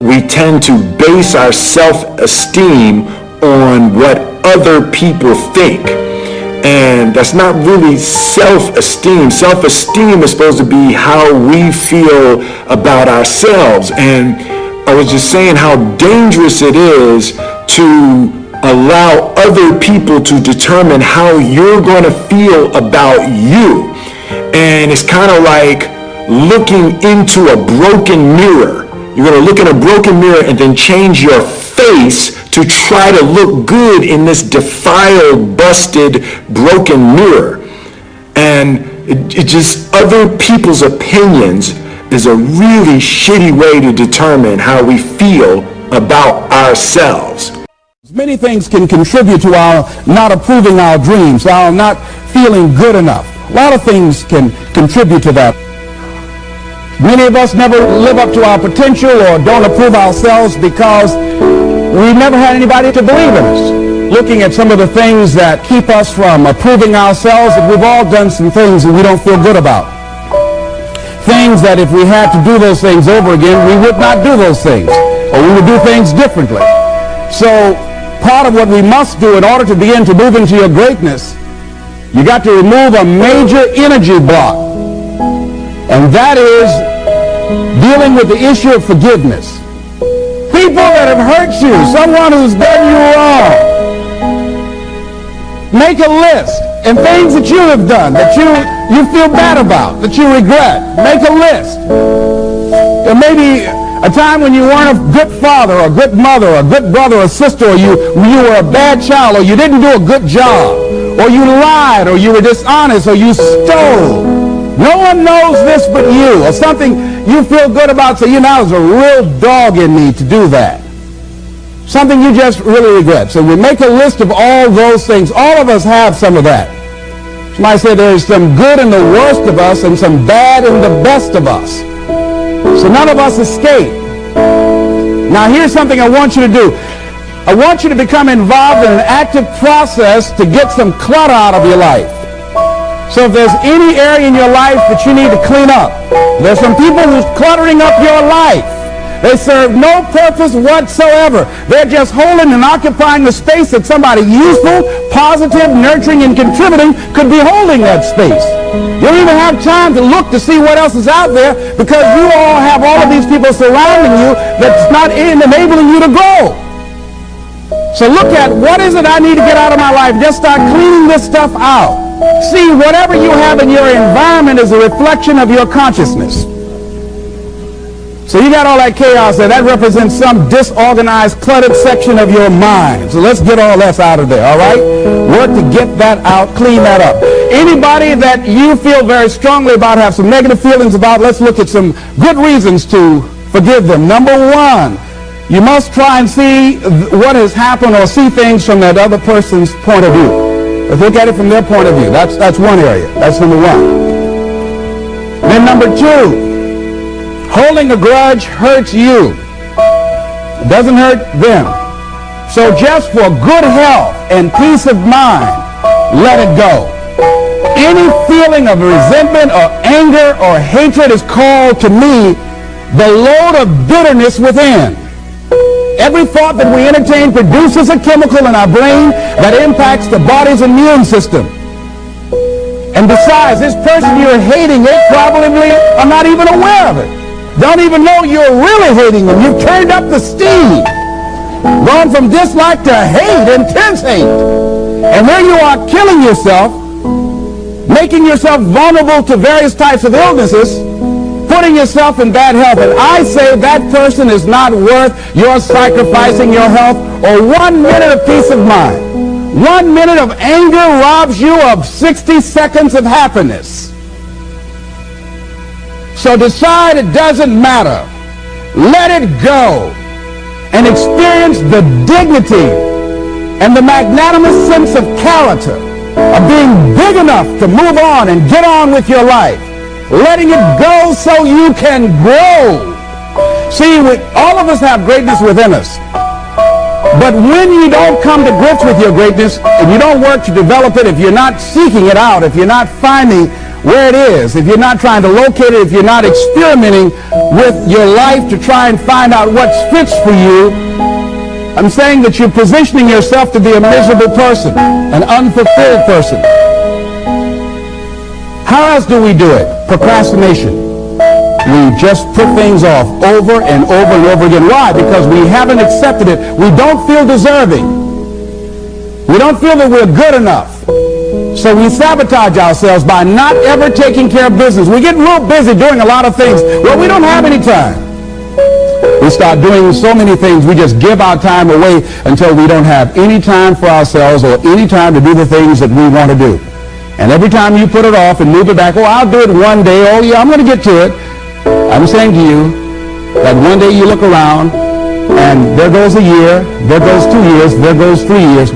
we tend to base our self-esteem on what other people think. And that's not really self-esteem. Self-esteem is supposed to be how we feel about ourselves. And I was just saying how dangerous it is to allow other people to determine how you're going to feel about you. And it's kind of like looking into a broken mirror. You're going to look in a broken mirror and then change your face to try to look good in this defiled, busted, broken mirror. And it just, other people's opinions is a really shitty way to determine how we feel about ourselves. Many things can contribute to our not approving our dreams, our not feeling good enough. A lot of things can contribute to that. Many of us never live up to our potential or don't approve ourselves because we never had anybody to believe in us. Looking at some of the things that keep us from approving ourselves, we've all done some things that we don't feel good about. Things that if we had to do those things over again, we would not do those things, or we would do things differently. So part of what we must do in order to begin to move into your greatness, you got to remove a major energy block, and that is dealing with the issue of forgiveness. People that have hurt you, someone who's done you wrong, make a list, and things that you have done that you feel bad about, that you regret, make a list. There may be a time when you weren't a good father or a good mother or a good brother or sister, or you were a bad child, or you didn't do a good job, or you lied, or you were dishonest, or you stole. No one knows this but you, or something you feel good about, so you know there's a real dog in me to do that. Something you just really regret. So we make a list of all those things. All of us have some of that. Somebody said there's some good in the worst of us and some bad in the best of us. So none of us escape. Now here's something I want you to do. I want you to become involved in an active process to get some clutter out of your life. So if there's any area in your life that you need to clean up, there's some people who's cluttering up your life. They serve no purpose whatsoever. They're just holding and occupying the space that somebody useful, positive, nurturing, and contributing could be holding that space. You don't even have time to look to see what else is out there because you all have all of these people surrounding you that's not enabling you to grow. So look at what is it I need to get out of my life. Just start cleaning this stuff out. See, whatever you have in your environment is a reflection of your consciousness. So you got all that chaos there. That represents some disorganized, cluttered section of your mind. So let's get all that out of there, all right? Work to get that out, clean that up. Anybody that you feel very strongly about, have some negative feelings about, let's look at some good reasons to forgive them. Number one, you must try and see what has happened or see things from that other person's point of view. Let's look at it from their point of view. That's one area. That's number one. Then number two, holding a grudge hurts you. It doesn't hurt them. So just for good health and peace of mind, let it go. Any feeling of resentment or anger or hatred is called to me the load of bitterness within. Every thought that we entertain produces a chemical in our brain that impacts the body's immune system. And besides, this person you're hating, they probably are not even aware of it. Don't even know you're really hating them. You've turned up the steam. Gone from dislike to hate, intense hate. And there you are killing yourself, making yourself vulnerable to various types of illnesses, putting yourself in bad health. And I say that person is not worth your sacrificing your health or 1 minute of peace of mind. 1 minute of anger robs you of 60 seconds of happiness. So decide it doesn't matter. Let it go and experience the dignity and the magnanimous sense of character of being big enough to move on and get on with your life. Letting it go so you can grow. See, all of us have greatness within us. But when you don't come to grips with your greatness and you don't work to develop it, if you're not seeking it out, if you're not finding where it is, if you're not trying to locate it, if you're not experimenting with your life to try and find out what fits for you, I'm saying that you're positioning yourself to be a miserable person, an unfulfilled person. How else do we do it? Procrastination. We just put things off over and over and over again. Why? Because we haven't accepted it. We don't feel deserving. We don't feel that we're good enough. So we sabotage ourselves by not ever taking care of business. We get real busy doing a lot of things. Well, we don't have any time. We start doing so many things, we just give our time away until we don't have any time for ourselves or any time to do the things that we want to do. And every time you put it off and move it back, oh, I'll do it one day. Oh, yeah, I'm going to get to it. I'm saying to you that one day you look around and there goes a year, there goes 2 years, there goes 3 years.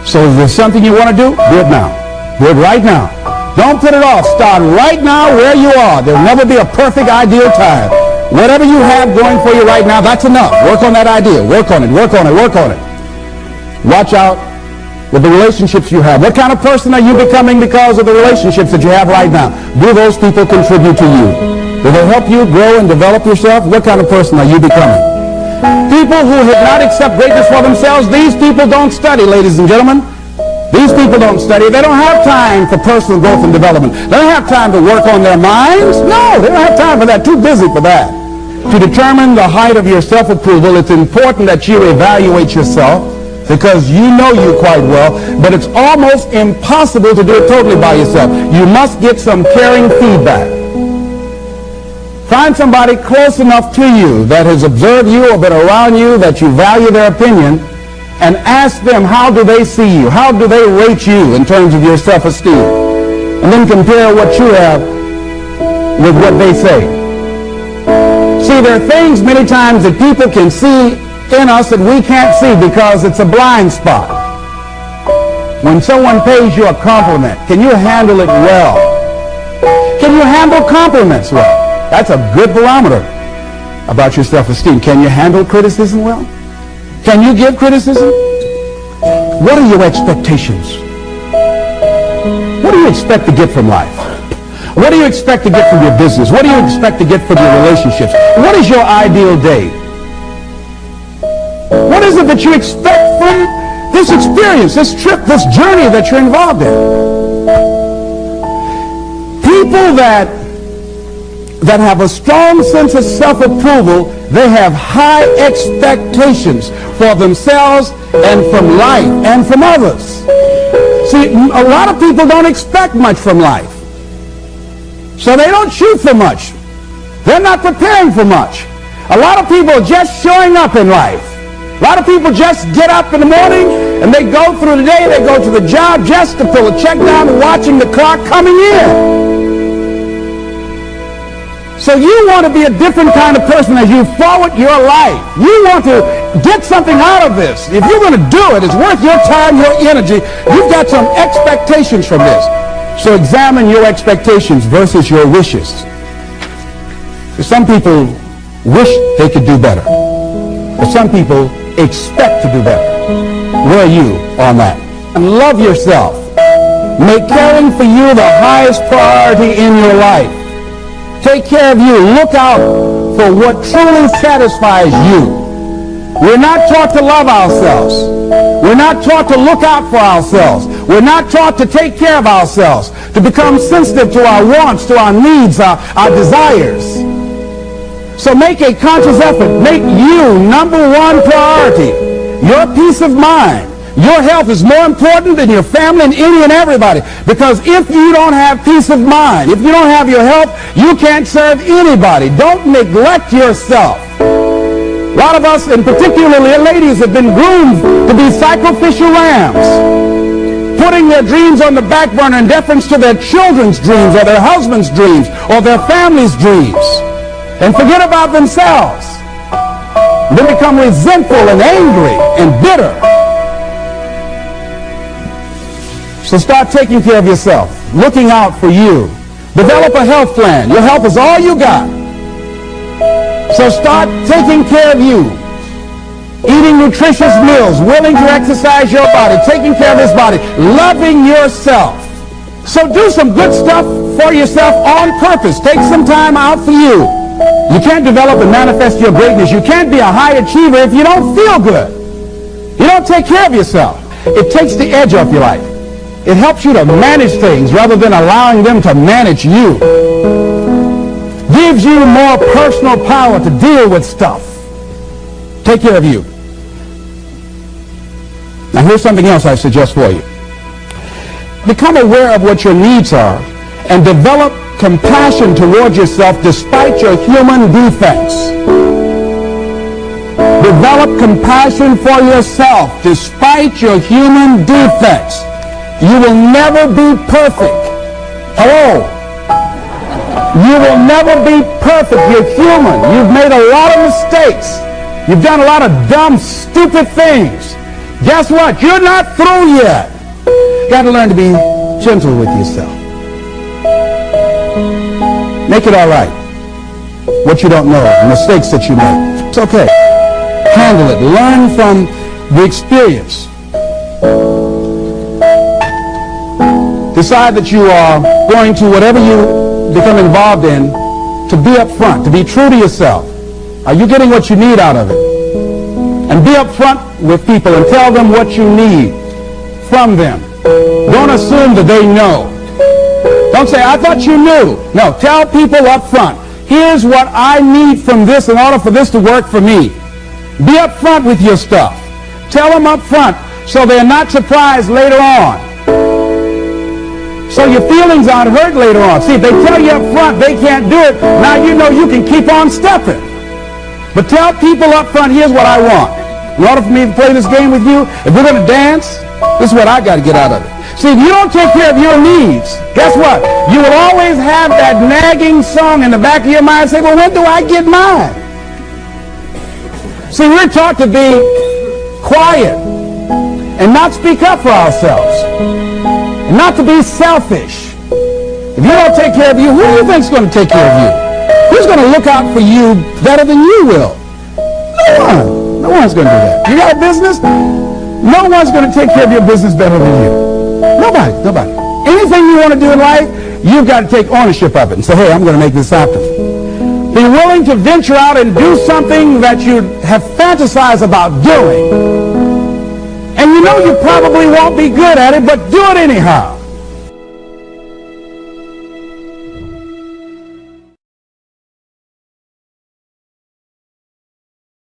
So if there's something you want to do it now. Do it right now. Don't put it off. Start right now where you are. There'll never be a perfect ideal time. Whatever you have going for you right now, that's enough. Work on that idea. Work on it. Work on it. Work on it. Watch out with the relationships you have. What kind of person are you becoming because of the relationships that you have right now? Do those people contribute to you? Do they help you grow and develop yourself? What kind of person are you becoming? People who have not accepted greatness for themselves, these people don't study, ladies and gentlemen. These people don't study. They don't have time for personal growth and development. They don't have time to work on their minds. No, they don't have time for that. Too busy for that. To determine the height of your self-approval, it's important that you evaluate yourself because you know you quite well, but it's almost impossible to do it totally by yourself. You must get some caring feedback. Find somebody close enough to you that has observed you or been around you that you value their opinion, and ask them, how do they see you? How do they rate you in terms of your self-esteem? And then compare what you have with what they say. See, there are things many times that people can see in us that we can't see because it's a blind spot. When someone pays you a compliment, can you handle it well? Can you handle compliments well? That's a good barometer about your self-esteem. Can you handle criticism well? Can you give criticism? What are your expectations? What do you expect to get from life? What do you expect to get from your business? What do you expect to get from your relationships? What is your ideal day? What is it that you expect from this experience, this trip, this journey that you're involved in? People that have a strong sense of self-approval, they have high expectations for themselves and from life and from others. See, a lot of people don't expect much from life. So they don't shoot for much. They're not preparing for much. A lot of people are just showing up in life. A lot of people just get up in the morning and they go through the day, they go to the job just to pull a check down and watching the clock coming in. So you want to be a different kind of person as you forward your life. You want to get something out of this. If you're going to do it, it's worth your time, your energy. You've got some expectations from this. So examine your expectations versus your wishes. Some people wish they could do better, but some people expect to do better. Where are you on that? And love yourself. Make caring for you the highest priority in your life. Take care of you. Look out for what truly satisfies you. We're not taught to love ourselves. We're not taught to look out for ourselves. We're not taught to take care of ourselves, to become sensitive to our wants, to our needs, our desires. So make a conscious effort. Make you number one priority. Your peace of mind. Your health is more important than your family and any and everybody. Because if you don't have peace of mind, if you don't have your health, you can't serve anybody. Don't neglect yourself. A lot of us, and particularly ladies, have been groomed to be sacrificial lambs, putting their dreams on the back burner in deference to their children's dreams or their husband's dreams or their family's dreams, and forget about themselves. They become resentful and angry and bitter. So start taking care of yourself, looking out for you. Develop a health plan. Your health is all you got. So start taking care of you. eating nutritious meals, willing to exercise your body, taking care of this body, loving yourself. So do some good stuff for yourself on purpose. Take some time out for you. You can't develop and manifest your greatness. You can't be a high achiever if you don't feel good. You don't take care of yourself. It takes the edge off your life. It helps you to manage things rather than allowing them to manage you. Gives you more personal power to deal with stuff. Take care of you. Now here's something else I suggest for you. Become aware of what your needs are and develop compassion towards yourself despite your human defects. Develop compassion for yourself despite your human defects. You will never be perfect. Oh, you will never be perfect. You're human. You've made a lot of mistakes. You've done a lot of dumb, stupid things. Guess what? You're not through yet. You've got to learn to be gentle with yourself. Make it all right. What you don't know, the mistakes that you make. It's okay. Handle it. Learn from the experience. Decide that you are going to, whatever you become involved in, to be up front, to be true to yourself. Are you getting what you need out of it? And be up front with people and tell them what you need from them. Don't assume that they know. Don't say, I thought you knew. No, tell people up front, here's what I need from this in order for this to work for me. Be up front with your stuff. Tell them up front so they're not surprised later on. So your feelings aren't hurt later on. See, if they tell you up front they can't do it, now you know you can keep on stepping. But tell people up front, here's what I want. In order for me to play this game with you, if we're going to dance, this is what I got to get out of it. See, if you don't take care of your needs, guess what? You will always have that nagging song in the back of your mind, say, well, when do I get mine? See, we're taught to be quiet and not speak up for ourselves. And not to be selfish. If you don't take care of you, who do you think is going to take care of you? Who's going to look out for you better than you will? No one. No one's going to do that. You got a business? No one's going to take care of your business better than you. Nobody. Nobody. Anything you want to do in life, you've got to take ownership of it and say, hey, I'm going to make this happen. Be willing to venture out and do something that you have fantasized about doing. And you know you probably won't be good at it, but do it anyhow.